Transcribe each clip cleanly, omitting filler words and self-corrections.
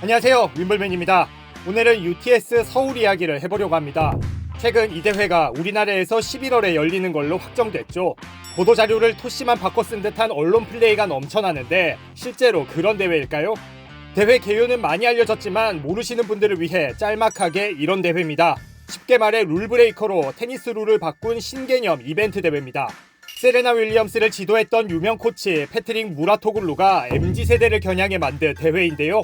안녕하세요, 윈블맨입니다. 오늘은 UTS 서울 이야기를 해보려고 합니다. 최근 이 대회가 우리나라에서 11월에 열리는 걸로 확정됐죠. 보도자료를 토씨만 바꿔 쓴 듯한 언론 플레이가 넘쳐나는데 실제로 그런 대회일까요? 대회 개요는 많이 알려졌지만 모르시는 분들을 위해 짤막하게 이런 대회입니다. 쉽게 말해 룰브레이커로 테니스 룰을 바꾼 신개념 이벤트 대회입니다. 세레나 윌리엄스를 지도했던 유명 코치 패트릭 무라토글루가 MZ세대를 겨냥해 만든 대회인데요.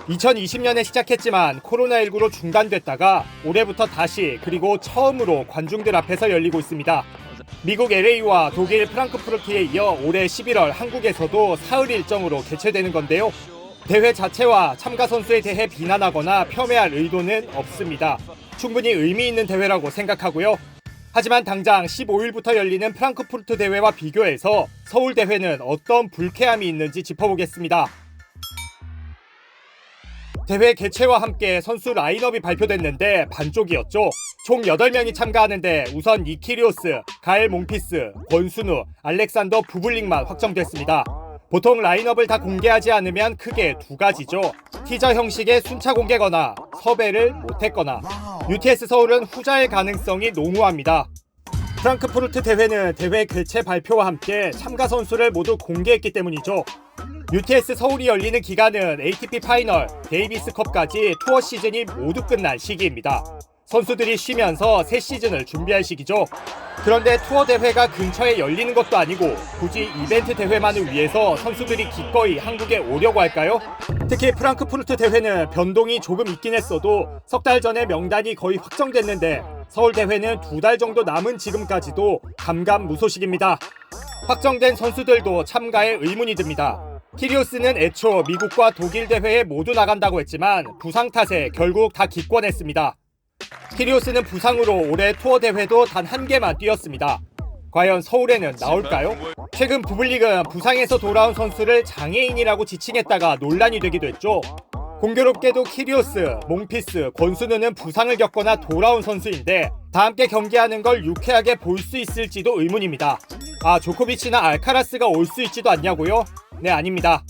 2020년에 시작했지만 코로나19로 중단됐다가 올해부터 다시 그리고 처음으로 관중들 앞에서 열리고 있습니다. 미국 LA와 독일 프랑크푸르트에 이어 올해 11월 한국에서도 사흘 일정으로 개최되는 건데요. 대회 자체와 참가 선수에 대해 비난하거나 폄훼할 의도는 없습니다. 충분히 의미 있는 대회라고 생각하고요. 하지만 당장 15일부터 열리는 프랑크푸르트 대회와 비교해서 서울 대회는 어떤 불쾌함이 있는지 짚어보겠습니다. 대회 개최와 함께 선수 라인업이 발표됐는데 반쪽이었죠. 총 8명이 참가하는데 우선 니키리오스, 가엘 몽피스, 권순우, 알렉산더 부블릭만 확정됐습니다. 보통 라인업을 다 공개하지 않으면 크게 두 가지죠. 티저 형식의 순차 공개거나 섭외를 못했거나. UTS 서울은 후자의 가능성이 농후합니다. 프랑크푸르트 대회는 대회 개최 발표와 함께 참가 선수를 모두 공개했기 때문이죠. UTS 서울이 열리는 기간은 ATP 파이널, 데이비스컵까지 투어 시즌이 모두 끝난 시기입니다. 선수들이 쉬면서 새 시즌을 준비할 시기죠. 그런데 투어 대회가 근처에 열리는 것도 아니고 굳이 이벤트 대회만을 위해서 선수들이 기꺼이 한국에 오려고 할까요? 특히 프랑크푸르트 대회는 변동이 조금 있긴 했어도 석 달 전에 명단이 거의 확정됐는데 서울 대회는 2달 정도 남은 지금까지도 감감무소식입니다. 확정된 선수들도 참가에 의문이 듭니다. 키리오스는 애초 미국과 독일 대회에 모두 나간다고 했지만 부상 탓에 결국 다 기권했습니다. 키리오스는 부상으로 올해 투어 대회도 단 1개만 뛰었습니다. 과연 서울에는 나올까요? 최근 부블릭은 부상에서 돌아온 선수를 장애인이라고 지칭했다가 논란이 되기도 했죠. 공교롭게도 키리오스, 몽피스, 권순우는 부상을 겪거나 돌아온 선수인데 다 함께 경기하는 걸 유쾌하게 볼 수 있을지도 의문입니다. 조코비치나 알카라스가 올 수 있지도 않냐고요? 네, 아닙니다.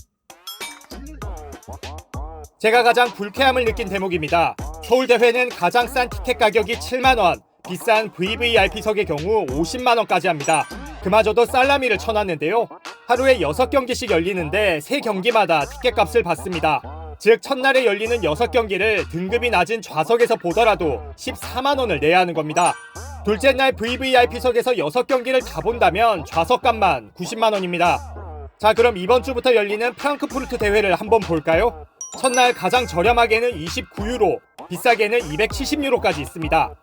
제가 가장 불쾌함을 느낀 대목입니다. 서울대회는 가장 싼 티켓 가격이 7만원, 비싼 VVIP석의 경우 50만원까지 합니다. 그마저도 살라미를 쳐놨는데요. 하루에 6경기씩 열리는데 3경기마다 티켓값을 받습니다. 즉 첫날에 열리는 6경기를 등급이 낮은 좌석에서 보더라도 14만원을 내야 하는 겁니다. 둘째 날 VVIP석에서 6경기를 다 본다면 좌석값만 90만원입니다. 자, 그럼 이번 주부터 열리는 프랑크푸르트 대회를 한번 볼까요? 첫날 가장 저렴하게는 29유로, 비싸게는 270유로까지 있습니다.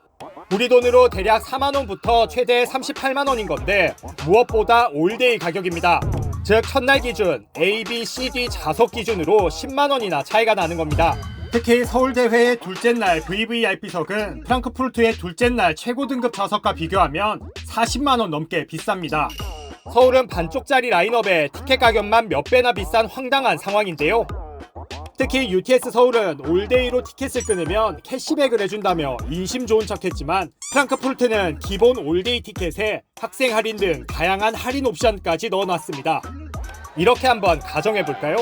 우리 돈으로 대략 4만원부터 최대 38만원인 건데 무엇보다 올데이 가격입니다. 즉 첫날 기준 A, B, C, D 좌석 기준으로 10만원이나 차이가 나는 겁니다. 특히 서울대회의 둘째 날 VVIP석은 프랑크푸르트의 둘째 날 최고 등급 좌석과 비교하면 40만원 넘게 비쌉니다. 서울은 반쪽짜리 라인업에 티켓 가격만 몇 배나 비싼 황당한 상황인데요. 특히 UTS 서울은 올데이로 티켓을 끊으면 캐시백을 해준다며 인심 좋은 척했지만 프랑크푸르트는 기본 올데이 티켓에 학생 할인 등 다양한 할인 옵션까지 넣어놨습니다. 이렇게 한번 가정해볼까요?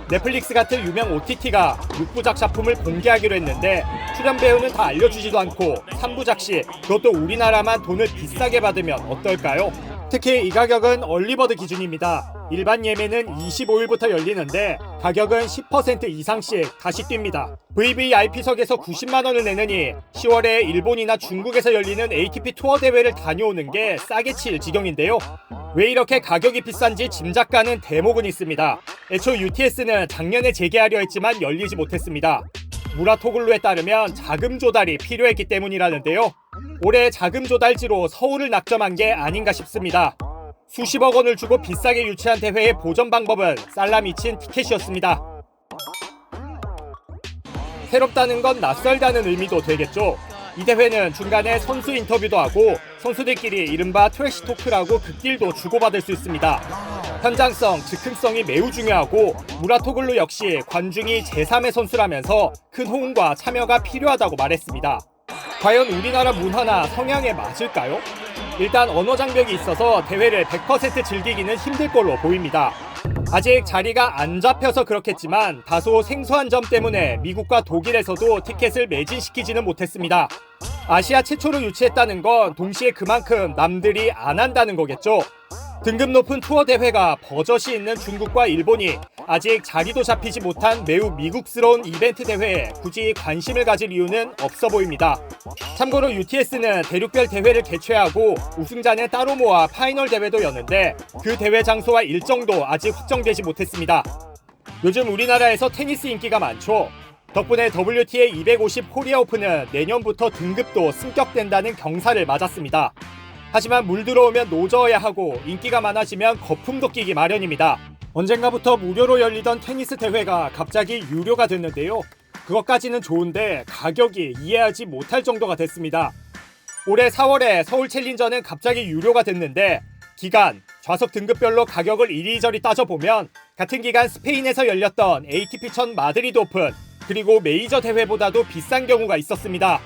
넷플릭스 같은 유명 OTT가 6부작 작품을 공개하기로 했는데 출연 배우는 다 알려주지도 않고 3부작 시 그것도 우리나라만 돈을 비싸게 받으면 어떨까요? 특히 이 가격은 얼리버드 기준입니다. 일반 예매는 25일부터 열리는데 가격은 10% 이상씩 다시 뜁니다. VVIP석에서 90만원을 내느니 10월에 일본이나 중국에서 열리는 ATP 투어 대회를 다녀오는 게 싸게 칠 지경인데요. 왜 이렇게 가격이 비싼지 짐작가는 대목은 있습니다. 애초 UTS는 작년에 재개하려 했지만 열리지 못했습니다. 무라토글루에 따르면 자금 조달이 필요했기 때문이라는데요. 올해 자금 조달지로 서울을 낙점한 게 아닌가 싶습니다. 수십억 원을 주고 비싸게 유치한 대회의 보전 방법은 살라미 친 티켓이었습니다. 새롭다는 건 낯설다는 의미도 되겠죠. 이 대회는 중간에 선수 인터뷰도 하고 선수들끼리 이른바 트래시 토크라고 극딜도 주고받을 수 있습니다. 현장성, 즉흥성이 매우 중요하고 무라토글루 역시 관중이 제3의 선수라면서 큰 호응과 참여가 필요하다고 말했습니다. 과연 우리나라 문화나 성향에 맞을까요? 일단 언어 장벽이 있어서 대회를 100% 즐기기는 힘들 걸로 보입니다. 아직 자리가 안 잡혀서 그렇겠지만 다소 생소한 점 때문에 미국과 독일에서도 티켓을 매진시키지는 못했습니다. 아시아 최초로 유치했다는 건 동시에 그만큼 남들이 안 한다는 거겠죠. 등급 높은 투어 대회가 버젓이 있는 중국과 일본이 아직 자리도 잡히지 못한 매우 미국스러운 이벤트 대회에 굳이 관심을 가질 이유는 없어 보입니다. 참고로 UTS는 대륙별 대회를 개최하고 우승자는 따로 모아 파이널 대회도 여는데 그 대회 장소와 일정도 아직 확정되지 못했습니다. 요즘 우리나라에서 테니스 인기가 많죠. 덕분에 WTA 250 코리아 오픈은 내년부터 등급도 승격된다는 경사를 맞았습니다. 하지만 물 들어오면 노져야 하고 인기가 많아지면 거품도 끼기 마련입니다. 언젠가부터 무료로 열리던 테니스 대회가 갑자기 유료가 됐는데요. 그것까지는 좋은데 가격이 이해하지 못할 정도가 됐습니다. 올해 4월에 서울 챌린저는 갑자기 유료가 됐는데 기간, 좌석 등급별로 가격을 이리저리 따져보면 같은 기간 스페인에서 열렸던 ATP 1000 마드리드 오픈 그리고 메이저 대회보다도 비싼 경우가 있었습니다.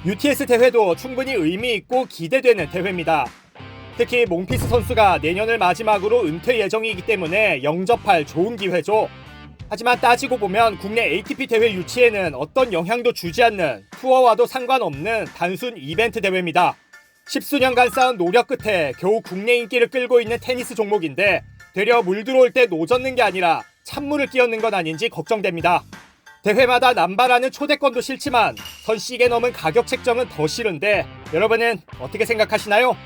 UTS 대회도 충분히 의미 있고 기대되는 대회입니다. 특히 몽피스 선수가 내년을 마지막으로 은퇴 예정이기 때문에 영접할 좋은 기회죠. 하지만 따지고 보면 국내 ATP 대회 유치에는 어떤 영향도 주지 않는 투어와도 상관없는 단순 이벤트 대회입니다. 십수년간 쌓은 노력 끝에 겨우 국내 인기를 끌고 있는 테니스 종목인데 되려 물 들어올 때 노젓는 게 아니라 찬물을 끼얹는 건 아닌지 걱정됩니다. 대회마다 남발하는 초대권도 싫지만 선식에 넘은 가격 책정은 더 싫은데 여러분은 어떻게 생각하시나요?